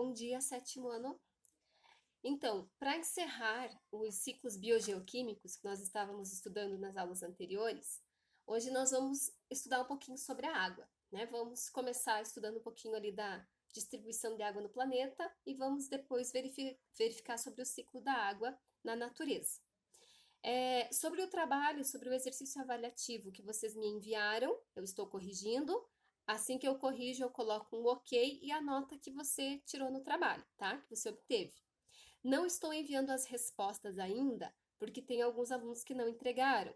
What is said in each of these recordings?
Bom dia, sétimo ano. Então, para encerrar os ciclos biogeoquímicos que nós estávamos estudando nas aulas anteriores, hoje nós vamos estudar um pouquinho sobre a água, né? Vamos começar estudando um pouquinho ali da distribuição de água no planeta e vamos depois verificar sobre o ciclo da água na natureza. Sobre o trabalho, sobre o exercício avaliativo que vocês me enviaram, eu estou corrigindo. Assim que eu corrijo, eu coloco um ok e a nota que você tirou no trabalho, tá? Que você obteve. Não estou enviando as respostas ainda, porque tem alguns alunos que não entregaram.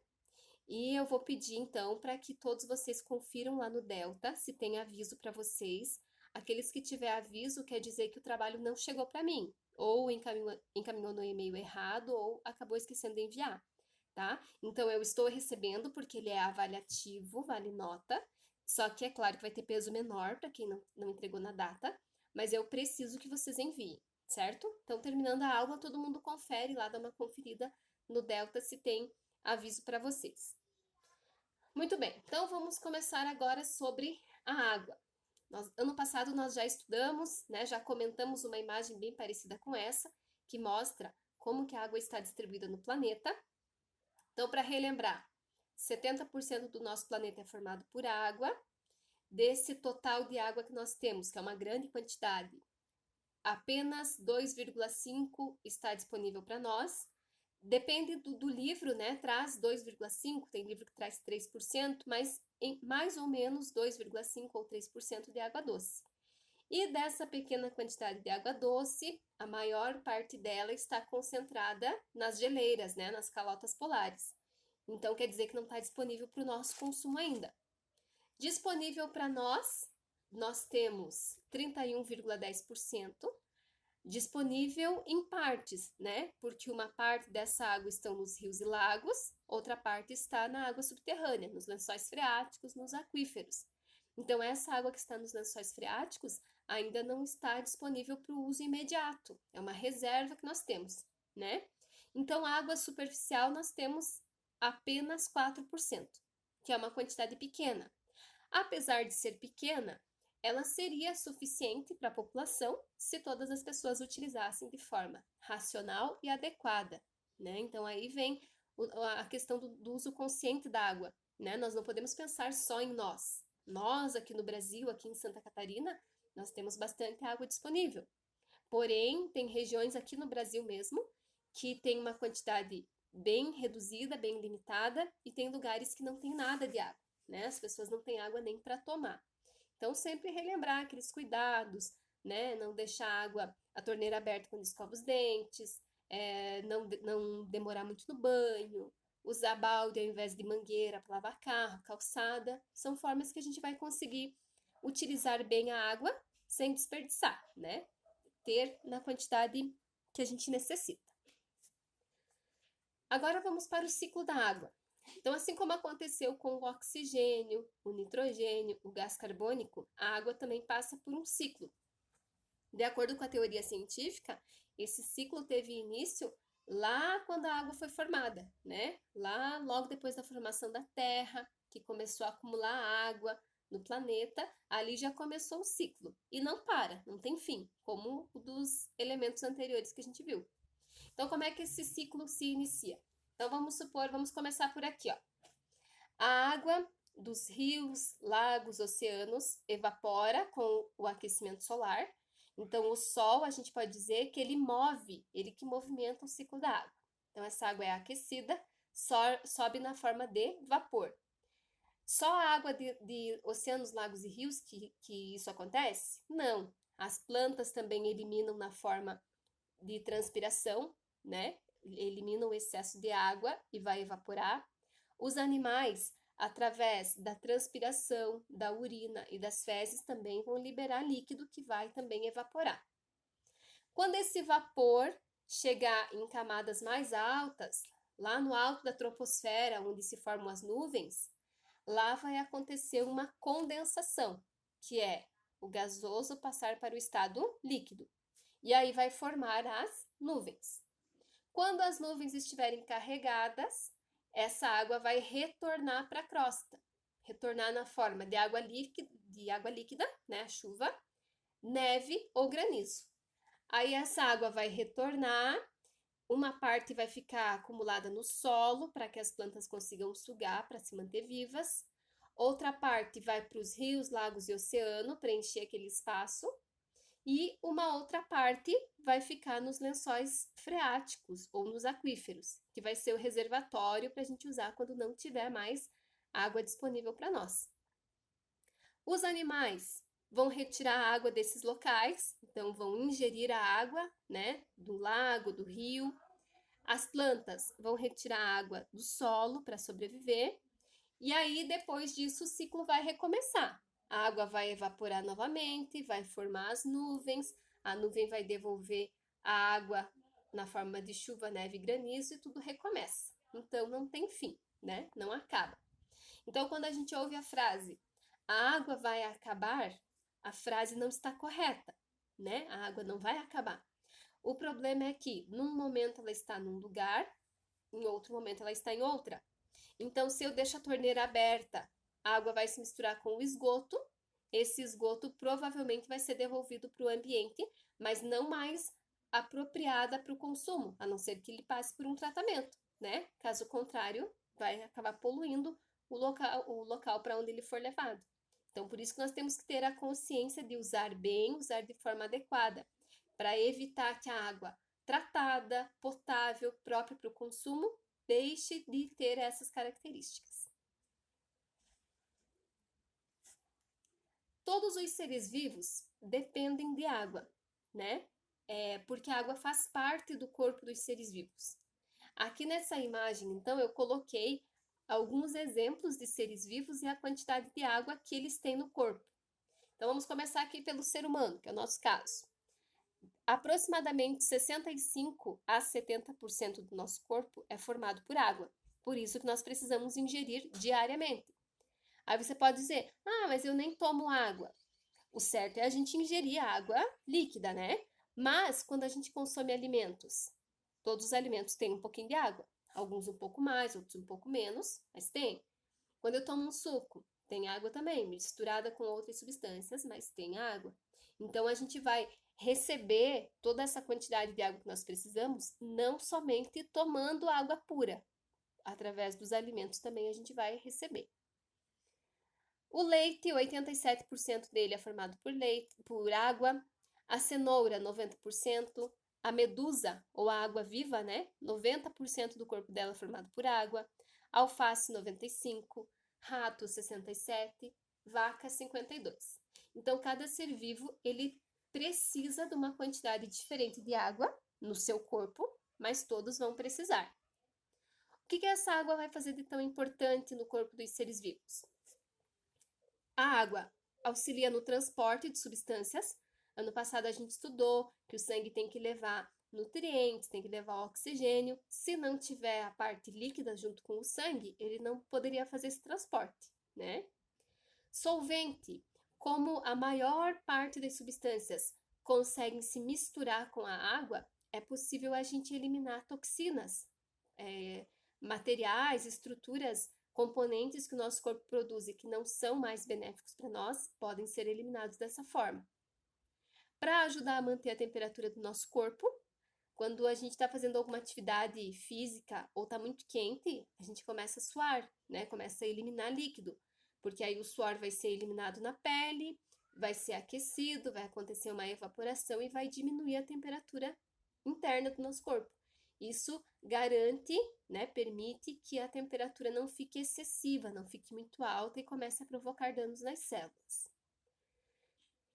E eu vou pedir então para que todos vocês confiram lá no Delta se tem aviso para vocês. Aqueles que tiver aviso quer dizer que o trabalho não chegou para mim, ou encaminhou no e-mail errado, ou acabou esquecendo de enviar, tá? Então eu estou recebendo porque ele é avaliativo, vale nota. Só que é claro que vai ter peso menor para quem não entregou na data, mas eu preciso que vocês enviem, certo? Então, terminando a aula, todo mundo confere lá, dá uma conferida no Delta se tem aviso para vocês. Muito bem, então vamos começar agora sobre a água. Ano passado nós já estudamos, né, já comentamos uma imagem bem parecida com essa, que mostra como que a água está distribuída no planeta. Então, para relembrar, 70% do nosso planeta é formado por água. Desse total de água que nós temos, que é uma grande quantidade, apenas 2,5 está disponível para nós. Depende do livro, né? Traz 2,5, tem livro que traz 3%, mas em mais ou menos 2,5 ou 3% de água doce. E dessa pequena quantidade de água doce, a maior parte dela está concentrada nas geleiras, né? Nas calotas polares. Então quer dizer que não está disponível para o nosso consumo ainda. Disponível para nós temos 31,10%. Disponível em partes, né? Porque uma parte dessa água estão nos rios e lagos, outra parte está na água subterrânea, nos lençóis freáticos, nos aquíferos. Então, essa água que está nos lençóis freáticos ainda não está disponível para o uso imediato. É uma reserva que nós temos, né? Então, a água superficial nós temos apenas 4%, que é uma quantidade pequena. Apesar de ser pequena, ela seria suficiente para a população se todas as pessoas utilizassem de forma racional e adequada, né? Então aí vem a questão do uso consciente da água, né? Nós não podemos pensar só em nós. Nós aqui no Brasil, aqui em Santa Catarina, nós temos bastante água disponível. Porém, tem regiões aqui no Brasil mesmo que tem uma quantidade bem reduzida, bem limitada, e tem lugares que não tem nada de água, né? As pessoas não têm água nem para tomar. Então, sempre relembrar aqueles cuidados, né? Não deixar a torneira aberta quando escova os dentes, não demorar muito no banho, usar balde ao invés de mangueira para lavar carro, calçada. São formas que a gente vai conseguir utilizar bem a água sem desperdiçar, né? Ter na quantidade que a gente necessita. Agora vamos para o ciclo da água. Então, assim como aconteceu com o oxigênio, o nitrogênio, o gás carbônico, a água também passa por um ciclo. De acordo com a teoria científica, esse ciclo teve início lá quando a água foi formada, né? Lá logo depois da formação da Terra, que começou a acumular água no planeta, ali já começou o ciclo. E não para, não tem fim, como o dos elementos anteriores que a gente viu. Então, como é que esse ciclo se inicia? Então, vamos começar por aqui, ó. A água dos rios, lagos, oceanos evapora com o aquecimento solar. Então, o sol, a gente pode dizer que ele que movimenta o ciclo da água. Então, essa água é aquecida, sobe na forma de vapor. Só a água de oceanos, lagos e rios que isso acontece? Não. As plantas também eliminam na forma de transpiração, né? Eliminam o excesso de água e vai evaporar. Os animais, através da transpiração, da urina e das fezes, também vão liberar líquido que vai também evaporar. Quando esse vapor chegar em camadas mais altas, lá no alto da troposfera, onde se formam as nuvens, lá vai acontecer uma condensação, que é o gasoso passar para o estado líquido. E aí vai formar as nuvens. Quando as nuvens estiverem carregadas, essa água vai retornar para a crosta, retornar na forma de água líquida, né, a chuva, neve ou granizo. Aí essa água vai retornar, uma parte vai ficar acumulada no solo para que as plantas consigam sugar para se manter vivas. Outra parte vai para os rios, lagos e oceano preencher aquele espaço. E uma outra parte vai ficar nos lençóis freáticos ou nos aquíferos, que vai ser o reservatório para a gente usar quando não tiver mais água disponível para nós. Os animais vão retirar a água desses locais, então vão ingerir a água, né, do lago, do rio. As plantas vão retirar a água do solo para sobreviver. E aí, depois disso, o ciclo vai recomeçar. A água vai evaporar novamente, vai formar as nuvens, a nuvem vai devolver a água na forma de chuva, neve e granizo e tudo recomeça. Então, não tem fim, né? Não acaba. Então, quando a gente ouve a frase a água vai acabar, a frase não está correta, né? A água não vai acabar. O problema é que, num momento ela está num lugar, em outro momento ela está em outra. Então, se eu deixo a torneira aberta, a água vai se misturar com o esgoto. Esse esgoto provavelmente vai ser devolvido para o ambiente, mas não mais apropriada para o consumo, a não ser que ele passe por um tratamento, né? Caso contrário, vai acabar poluindo o local para onde ele for levado. Então, por isso que nós temos que ter a consciência de usar bem, usar de forma adequada, para evitar que a água tratada, potável, própria para o consumo, deixe de ter essas características. Todos os seres vivos dependem de água, né? Porque a água faz parte do corpo dos seres vivos. Aqui nessa imagem, então, eu coloquei alguns exemplos de seres vivos e a quantidade de água que eles têm no corpo. Então, vamos começar aqui pelo ser humano, que é o nosso caso. Aproximadamente 65 a 70% do nosso corpo é formado por água. Por isso que nós precisamos ingerir diariamente. Aí você pode dizer, mas eu nem tomo água. O certo é a gente ingerir água líquida, né? Mas quando a gente consome alimentos, todos os alimentos têm um pouquinho de água. Alguns um pouco mais, outros um pouco menos, mas tem. Quando eu tomo um suco, tem água também, misturada com outras substâncias, mas tem água. Então a gente vai receber toda essa quantidade de água que nós precisamos, não somente tomando água pura. Através dos alimentos também a gente vai receber. O leite, 87% dele é formado por água. A cenoura, 90%. A medusa, ou a água viva, né? 90% do corpo dela é formado por água. Alface, 95%. Rato, 67%. Vaca, 52%. Então, cada ser vivo, ele precisa de uma quantidade diferente de água no seu corpo, mas todos vão precisar. O que essa água vai fazer de tão importante no corpo dos seres vivos? A água auxilia no transporte de substâncias. Ano passado a gente estudou que o sangue tem que levar nutrientes, tem que levar oxigênio. Se não tiver a parte líquida junto com o sangue, ele não poderia fazer esse transporte, né? Solvente. Como a maior parte das substâncias conseguem se misturar com a água, é possível a gente eliminar toxinas, materiais, estruturas, componentes que o nosso corpo produz e que não são mais benéficos para nós, podem ser eliminados dessa forma. Para ajudar a manter a temperatura do nosso corpo, quando a gente está fazendo alguma atividade física ou está muito quente, a gente começa a suar, né? Começa a eliminar líquido, porque aí o suor vai ser eliminado na pele, vai ser aquecido, vai acontecer uma evaporação e vai diminuir a temperatura interna do nosso corpo. Isso garante, né, permite que a temperatura não fique excessiva, não fique muito alta e comece a provocar danos nas células.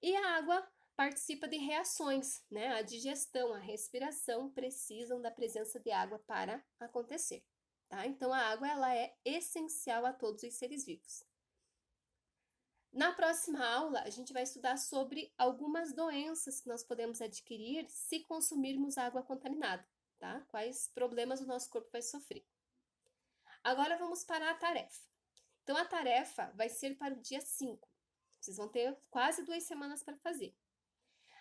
E a água participa de reações, né? A digestão, a respiração precisam da presença de água para acontecer, tá? Então a água ela é essencial a todos os seres vivos. Na próxima aula, a gente vai estudar sobre algumas doenças que nós podemos adquirir se consumirmos água contaminada, tá? Quais problemas o nosso corpo vai sofrer. Agora vamos para a tarefa. Então a tarefa vai ser para o dia 5. Vocês vão ter quase 2 semanas para fazer.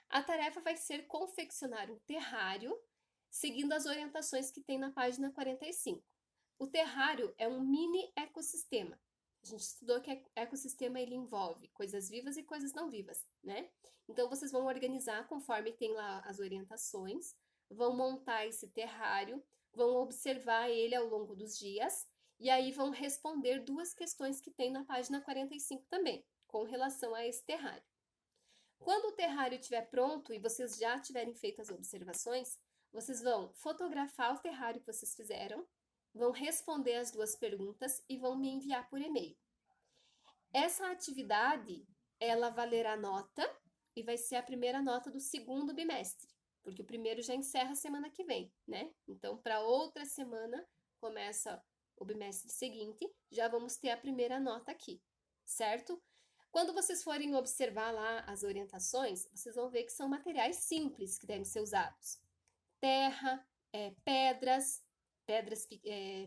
A tarefa vai ser confeccionar um terrário, seguindo as orientações que tem na página 45. O terrário é um mini ecossistema. A gente estudou que ecossistema ele envolve coisas vivas e coisas não vivas, né? Então, vocês vão organizar conforme tem lá as orientações, vão montar esse terrário, vão observar ele ao longo dos dias, e aí vão responder duas questões que tem na página 45 também, com relação a esse terrário. Quando o terrário estiver pronto e vocês já tiverem feito as observações, vocês vão fotografar o terrário que vocês fizeram, vão responder as duas perguntas e vão me enviar por e-mail. Essa atividade, ela valerá nota e vai ser a primeira nota do segundo bimestre, porque o primeiro já encerra semana que vem, né? Então, para outra semana, começa o bimestre seguinte, já vamos ter a primeira nota aqui, certo? Quando vocês forem observar lá as orientações, vocês vão ver que são materiais simples que devem ser usados. Terra, pedras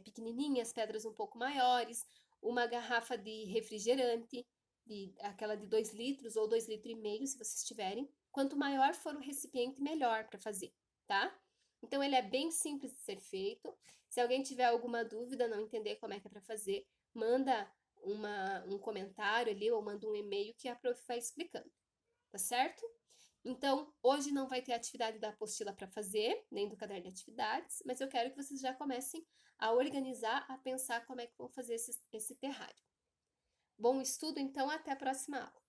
pequenininhas, pedras um pouco maiores, uma garrafa de refrigerante, aquela de 2 litros ou 2,5 litros, se vocês tiverem. Quanto maior for o recipiente, melhor para fazer, tá? Então, ele é bem simples de ser feito. Se alguém tiver alguma dúvida, não entender como é que é para fazer, manda um comentário ali ou manda um e-mail que a prof vai explicando, tá certo? Então, hoje não vai ter atividade da apostila para fazer, nem do caderno de atividades, mas eu quero que vocês já comecem a organizar, a pensar como é que vão fazer esse terrário. Bom estudo, então, até a próxima aula.